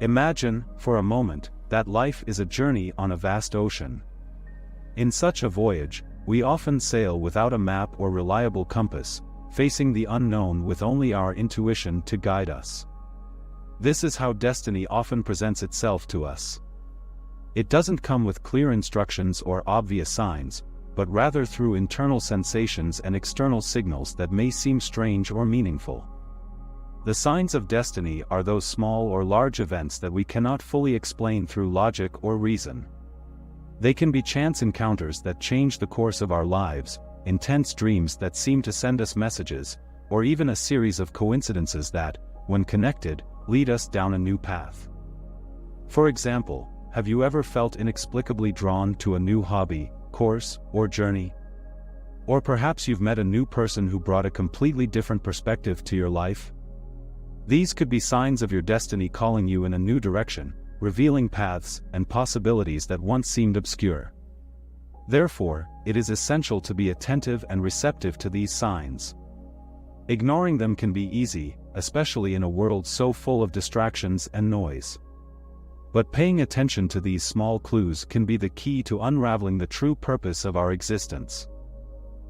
Imagine, for a moment, that life is a journey on a vast ocean. In such a voyage, we often sail without a map or reliable compass, facing the unknown with only our intuition to guide us. This is how destiny often presents itself to us. It doesn't come with clear instructions or obvious signs, but rather through internal sensations and external signals that may seem strange or meaningful. The signs of destiny are those small or large events that we cannot fully explain through logic or reason. They can be chance encounters that change the course of our lives, intense dreams that seem to send us messages, or even a series of coincidences that, when connected, lead us down a new path. For example, have you ever felt inexplicably drawn to a new hobby, course, or journey? Or perhaps you've met a new person who brought a completely different perspective to your life? These could be signs of your destiny calling you in a new direction, revealing paths and possibilities that once seemed obscure. Therefore, it is essential to be attentive and receptive to these signs. Ignoring them can be easy, especially in a world so full of distractions and noise. But paying attention to these small clues can be the key to unraveling the true purpose of our existence.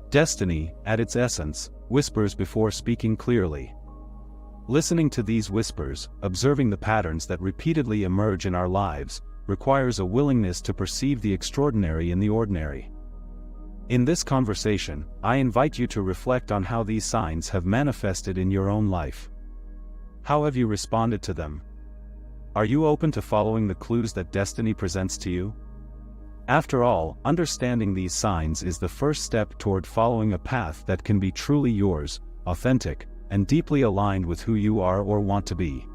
Destiny, at its essence, whispers before speaking clearly. Listening to these whispers, observing the patterns that repeatedly emerge in our lives, requires a willingness to perceive the extraordinary in the ordinary. In this conversation, I invite you to reflect on how these signs have manifested in your own life. How have you responded to them? Are you open to following the clues that destiny presents to you? After all, understanding these signs is the first step toward following a path that can be truly yours, authentic, and deeply aligned with who you are or want to be.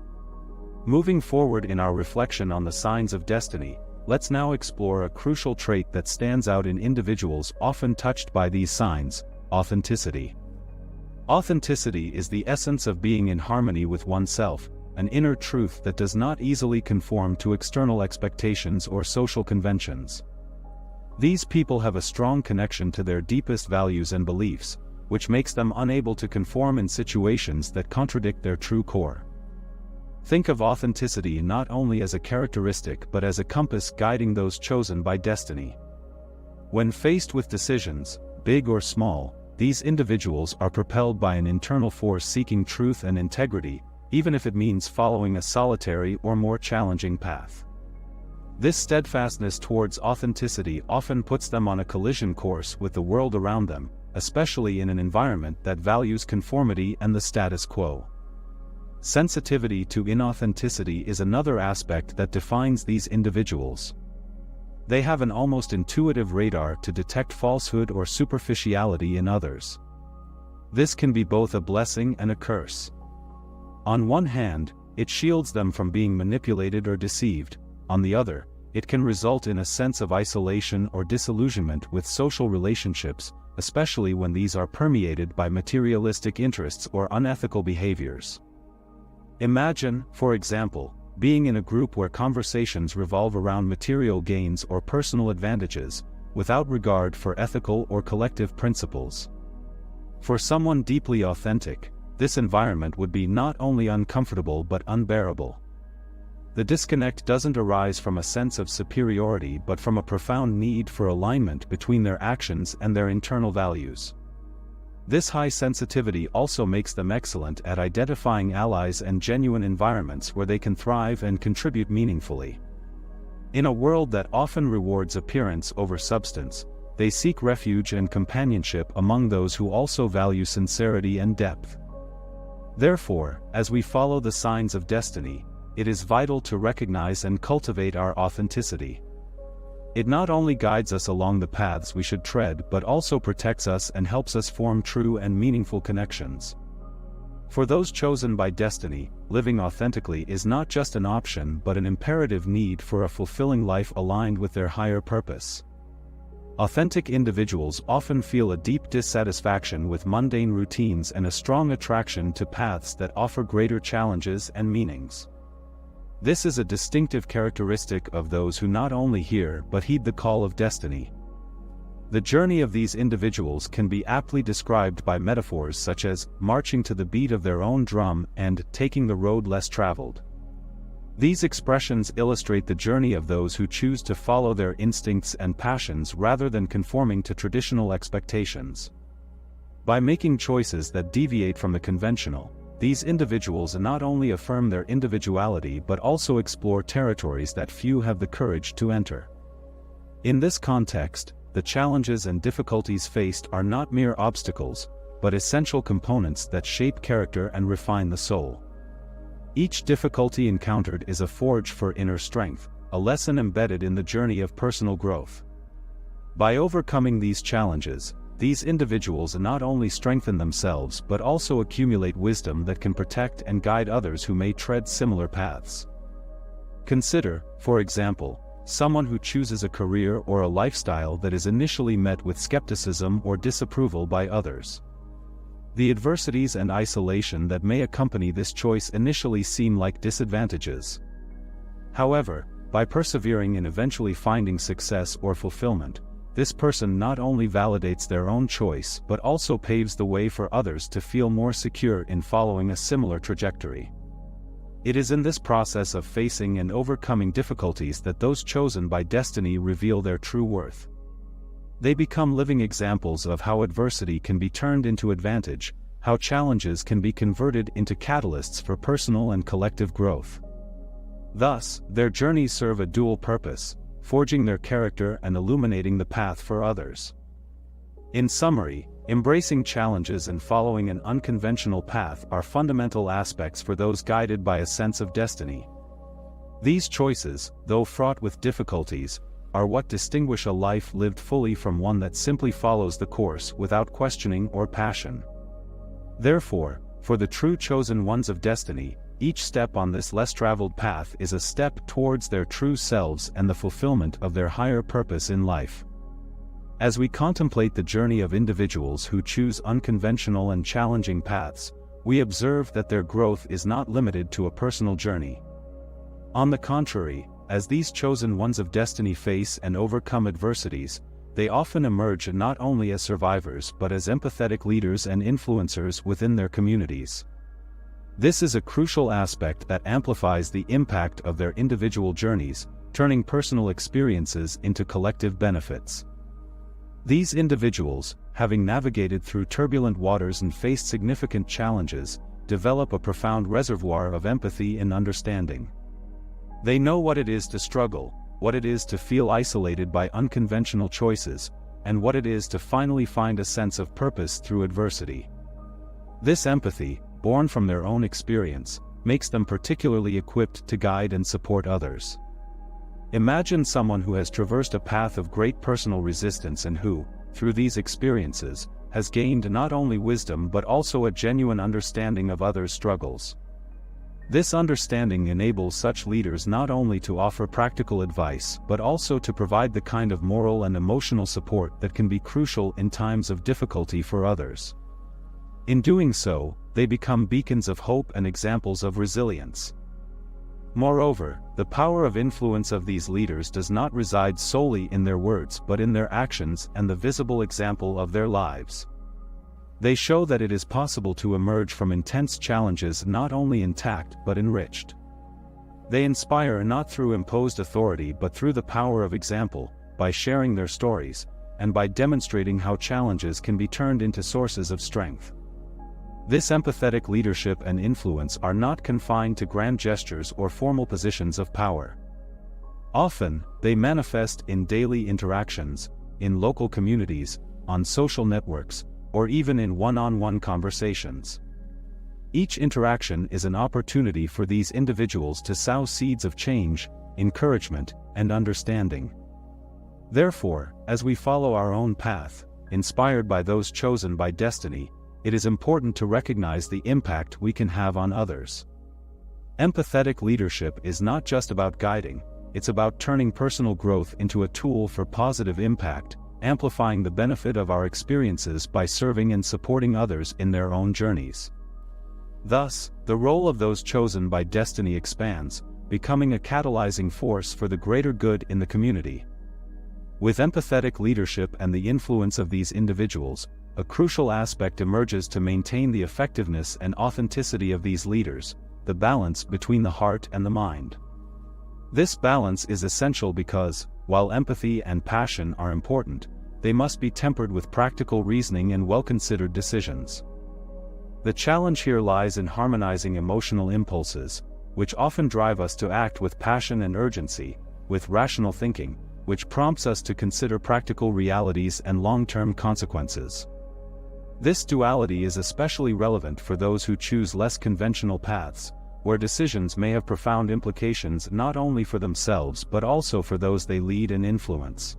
Moving forward in our reflection on the signs of destiny, let's now explore a crucial trait that stands out in individuals often touched by these signs: authenticity. Authenticity is the essence of being in harmony with oneself, an inner truth that does not easily conform to external expectations or social conventions. These people have a strong connection to their deepest values and beliefs, which makes them unable to conform in situations that contradict their true core. Think of authenticity not only as a characteristic but as a compass guiding those chosen by destiny. When faced with decisions, big or small, these individuals are propelled by an internal force seeking truth and integrity, even if it means following a solitary or more challenging path. This steadfastness towards authenticity often puts them on a collision course with the world around them, especially in an environment that values conformity and the status quo. Sensitivity to inauthenticity is another aspect that defines these individuals. They have an almost intuitive radar to detect falsehood or superficiality in others. This can be both a blessing and a curse. On one hand, it shields them from being manipulated or deceived. On the other, it can result in a sense of isolation or disillusionment with social relationships, especially when these are permeated by materialistic interests or unethical behaviors. Imagine, for example, being in a group where conversations revolve around material gains or personal advantages, without regard for ethical or collective principles. For someone deeply authentic, this environment would be not only uncomfortable but unbearable. The disconnect doesn't arise from a sense of superiority but from a profound need for alignment between their actions and their internal values. This high sensitivity also makes them excellent at identifying allies and genuine environments where they can thrive and contribute meaningfully. In a world that often rewards appearance over substance, they seek refuge and companionship among those who also value sincerity and depth. Therefore, as we follow the signs of destiny, it is vital to recognize and cultivate our authenticity. It not only guides us along the paths we should tread but also protects us and helps us form true and meaningful connections. For those chosen by destiny, living authentically is not just an option but an imperative need for a fulfilling life aligned with their higher purpose. Authentic individuals often feel a deep dissatisfaction with mundane routines and a strong attraction to paths that offer greater challenges and meanings. This is a distinctive characteristic of those who not only hear but heed the call of destiny. The journey of these individuals can be aptly described by metaphors such as marching to the beat of their own drum and taking the road less traveled. These expressions illustrate the journey of those who choose to follow their instincts and passions rather than conforming to traditional expectations. By making choices that deviate from the conventional, these individuals not only affirm their individuality but also explore territories that few have the courage to enter. In this context, the challenges and difficulties faced are not mere obstacles, but essential components that shape character and refine the soul. Each difficulty encountered is a forge for inner strength, a lesson embedded in the journey of personal growth. By overcoming these challenges, these individuals not only strengthen themselves but also accumulate wisdom that can protect and guide others who may tread similar paths. Consider, for example, someone who chooses a career or a lifestyle that is initially met with skepticism or disapproval by others. The adversities and isolation that may accompany this choice initially seem like disadvantages. However, by persevering and eventually finding success or fulfillment, this person not only validates their own choice but also paves the way for others to feel more secure in following a similar trajectory. It is in this process of facing and overcoming difficulties that those chosen by destiny reveal their true worth. They become living examples of how adversity can be turned into advantage, how challenges can be converted into catalysts for personal and collective growth. Thus, their journeys serve a dual purpose, forging their character and illuminating the path for others. In summary, embracing challenges and following an unconventional path are fundamental aspects for those guided by a sense of destiny. These choices, though fraught with difficulties, are what distinguish a life lived fully from one that simply follows the course without questioning or passion. Therefore, for the true chosen ones of destiny, each step on this less traveled path is a step towards their true selves and the fulfillment of their higher purpose in life. As we contemplate the journey of individuals who choose unconventional and challenging paths, we observe that their growth is not limited to a personal journey. On the contrary, as these chosen ones of destiny face and overcome adversities, they often emerge not only as survivors but as empathetic leaders and influencers within their communities. This is a crucial aspect that amplifies the impact of their individual journeys, turning personal experiences into collective benefits. These individuals, having navigated through turbulent waters and faced significant challenges, develop a profound reservoir of empathy and understanding. They know what it is to struggle, what it is to feel isolated by unconventional choices, and what it is to finally find a sense of purpose through adversity. This empathy, born from their own experience, makes them particularly equipped to guide and support others. Imagine someone who has traversed a path of great personal resistance and who, through these experiences, has gained not only wisdom but also a genuine understanding of others' struggles. This understanding enables such leaders not only to offer practical advice but also to provide the kind of moral and emotional support that can be crucial in times of difficulty for others. In doing so, they become beacons of hope and examples of resilience. Moreover, the power of influence of these leaders does not reside solely in their words but in their actions and the visible example of their lives. They show that it is possible to emerge from intense challenges not only intact but enriched. They inspire not through imposed authority but through the power of example, by sharing their stories, and by demonstrating how challenges can be turned into sources of strength. This empathetic leadership and influence are not confined to grand gestures or formal positions of power. Often, they manifest in daily interactions, in local communities, on social networks, or even in one-on-one conversations. Each interaction is an opportunity for these individuals to sow seeds of change, encouragement, and understanding. Therefore, as we follow our own path, inspired by those chosen by destiny, it is important to recognize the impact we can have on others. Empathetic leadership is not just about guiding, it's about turning personal growth into a tool for positive impact, amplifying the benefit of our experiences by serving and supporting others in their own journeys. Thus, the role of those chosen by destiny expands, becoming a catalyzing force for the greater good in the community. With empathetic leadership and the influence of these individuals, a crucial aspect emerges to maintain the effectiveness and authenticity of these leaders, the balance between the heart and the mind. This balance is essential because, while empathy and passion are important, they must be tempered with practical reasoning and well-considered decisions. The challenge here lies in harmonizing emotional impulses, which often drive us to act with passion and urgency, with rational thinking, which prompts us to consider practical realities and long-term consequences. This duality is especially relevant for those who choose less conventional paths, where decisions may have profound implications not only for themselves but also for those they lead and influence.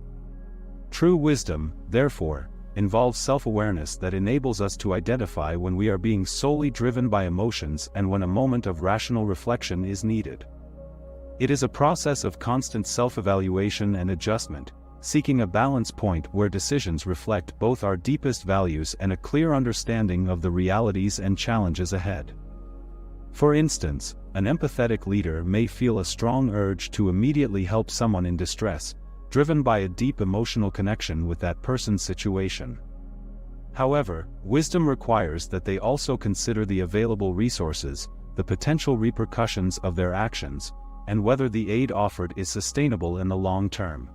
True wisdom, therefore, involves self-awareness that enables us to identify when we are being solely driven by emotions and when a moment of rational reflection is needed. It is a process of constant self-evaluation and adjustment, seeking a balance point where decisions reflect both our deepest values and a clear understanding of the realities and challenges ahead. For instance, an empathetic leader may feel a strong urge to immediately help someone in distress, driven by a deep emotional connection with that person's situation. However, wisdom requires that they also consider the available resources, the potential repercussions of their actions, and whether the aid offered is sustainable in the long term.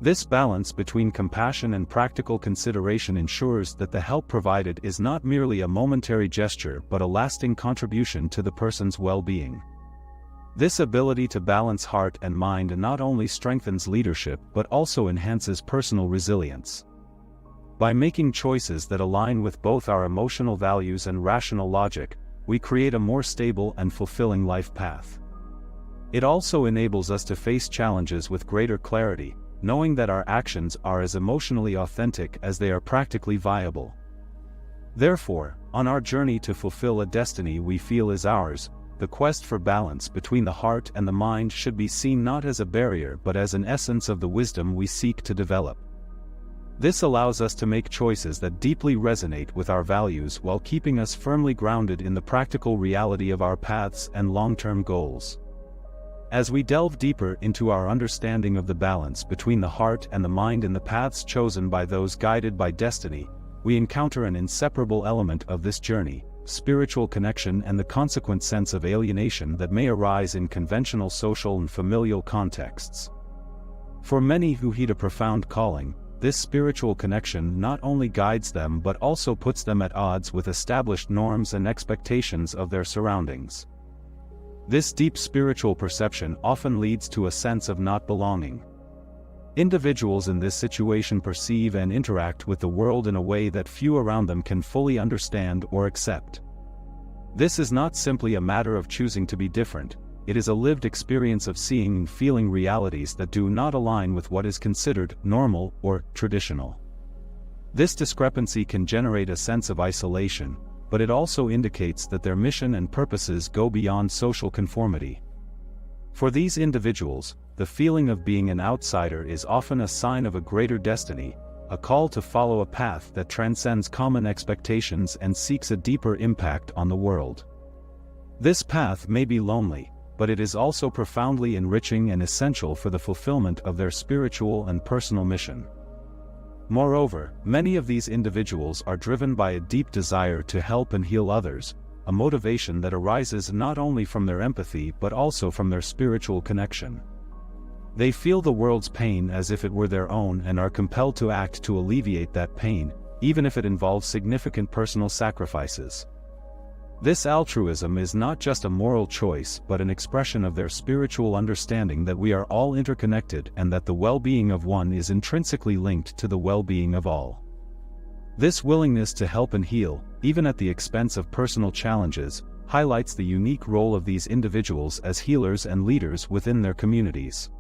This balance between compassion and practical consideration ensures that the help provided is not merely a momentary gesture but a lasting contribution to the person's well-being. This ability to balance heart and mind not only strengthens leadership but also enhances personal resilience. By making choices that align with both our emotional values and rational logic, we create a more stable and fulfilling life path. It also enables us to face challenges with greater clarity, knowing that our actions are as emotionally authentic as they are practically viable. Therefore, on our journey to fulfill a destiny we feel is ours, the quest for balance between the heart and the mind should be seen not as a barrier but as an essence of the wisdom we seek to develop. This allows us to make choices that deeply resonate with our values while keeping us firmly grounded in the practical reality of our paths and long-term goals. As we delve deeper into our understanding of the balance between the heart and the mind in the paths chosen by those guided by destiny, we encounter an inseparable element of this journey: spiritual connection and the consequent sense of alienation that may arise in conventional social and familial contexts. For many who heed a profound calling, this spiritual connection not only guides them but also puts them at odds with established norms and expectations of their surroundings. This deep spiritual perception often leads to a sense of not belonging. Individuals in this situation perceive and interact with the world in a way that few around them can fully understand or accept. This is not simply a matter of choosing to be different, it is a lived experience of seeing and feeling realities that do not align with what is considered normal or traditional. This discrepancy can generate a sense of isolation, but it also indicates that their mission and purposes go beyond social conformity. For these individuals, the feeling of being an outsider is often a sign of a greater destiny, a call to follow a path that transcends common expectations and seeks a deeper impact on the world. This path may be lonely, but it is also profoundly enriching and essential for the fulfillment of their spiritual and personal mission. Moreover, many of these individuals are driven by a deep desire to help and heal others, a motivation that arises not only from their empathy but also from their spiritual connection. They feel the world's pain as if it were their own and are compelled to act to alleviate that pain, even if it involves significant personal sacrifices. This altruism is not just a moral choice but an expression of their spiritual understanding that we are all interconnected and that the well-being of one is intrinsically linked to the well-being of all. This willingness to help and heal, even at the expense of personal challenges, highlights the unique role of these individuals as healers and leaders within their communities.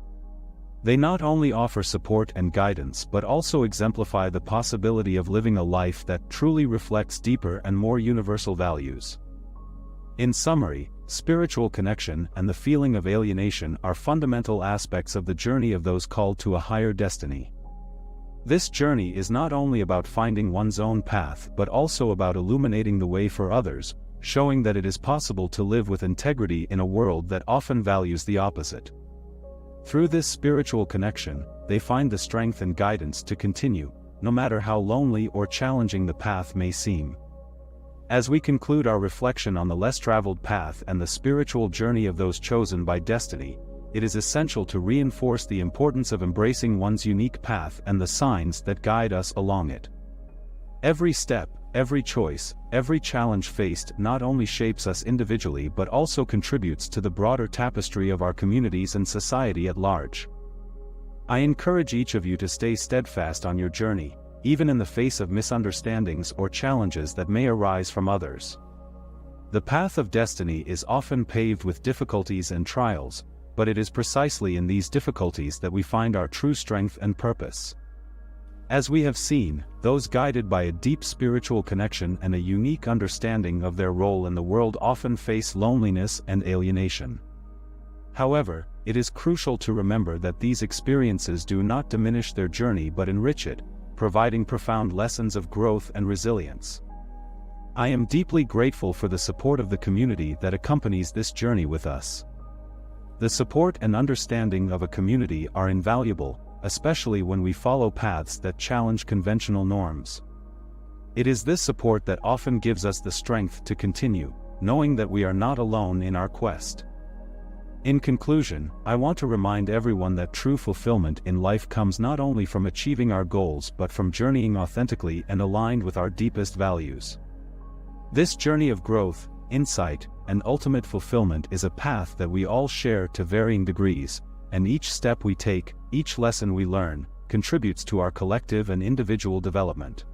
They not only offer support and guidance but also exemplify the possibility of living a life that truly reflects deeper and more universal values. In summary, spiritual connection and the feeling of alienation are fundamental aspects of the journey of those called to a higher destiny. This journey is not only about finding one's own path but also about illuminating the way for others, showing that it is possible to live with integrity in a world that often values the opposite. Through this spiritual connection, they find the strength and guidance to continue, no matter how lonely or challenging the path may seem. As we conclude our reflection on the less traveled path and the spiritual journey of those chosen by destiny, it is essential to reinforce the importance of embracing one's unique path and the signs that guide us along it. Every step, every choice, every challenge faced not only shapes us individually but also contributes to the broader tapestry of our communities and society at large. I encourage each of you to stay steadfast on your journey, even in the face of misunderstandings or challenges that may arise from others. The path of destiny is often paved with difficulties and trials, but it is precisely in these difficulties that we find our true strength and purpose. As we have seen, those guided by a deep spiritual connection and a unique understanding of their role in the world often face loneliness and alienation. However, it is crucial to remember that these experiences do not diminish their journey but enrich it, providing profound lessons of growth and resilience. I am deeply grateful for the support of the community that accompanies this journey with us. The support and understanding of a community are invaluable, especially when we follow paths that challenge conventional norms. It is this support that often gives us the strength to continue, knowing that we are not alone in our quest. In conclusion, I want to remind everyone that true fulfillment in life comes not only from achieving our goals but from journeying authentically and aligned with our deepest values. This journey of growth, insight, and ultimate fulfillment is a path that we all share to varying degrees, and each step we take, each lesson we learn, contributes to our collective and individual development.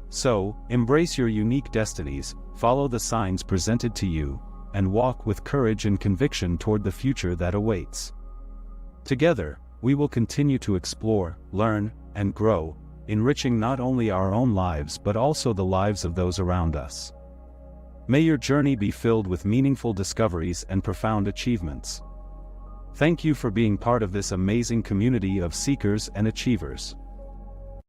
So, embrace your unique destinies, follow the signs presented to you, and walk with courage and conviction toward the future that awaits. Together, we will continue to explore, learn, and grow, enriching not only our own lives but also the lives of those around us. May your journey be filled with meaningful discoveries and profound achievements. Thank you for being part of this amazing community of seekers and achievers.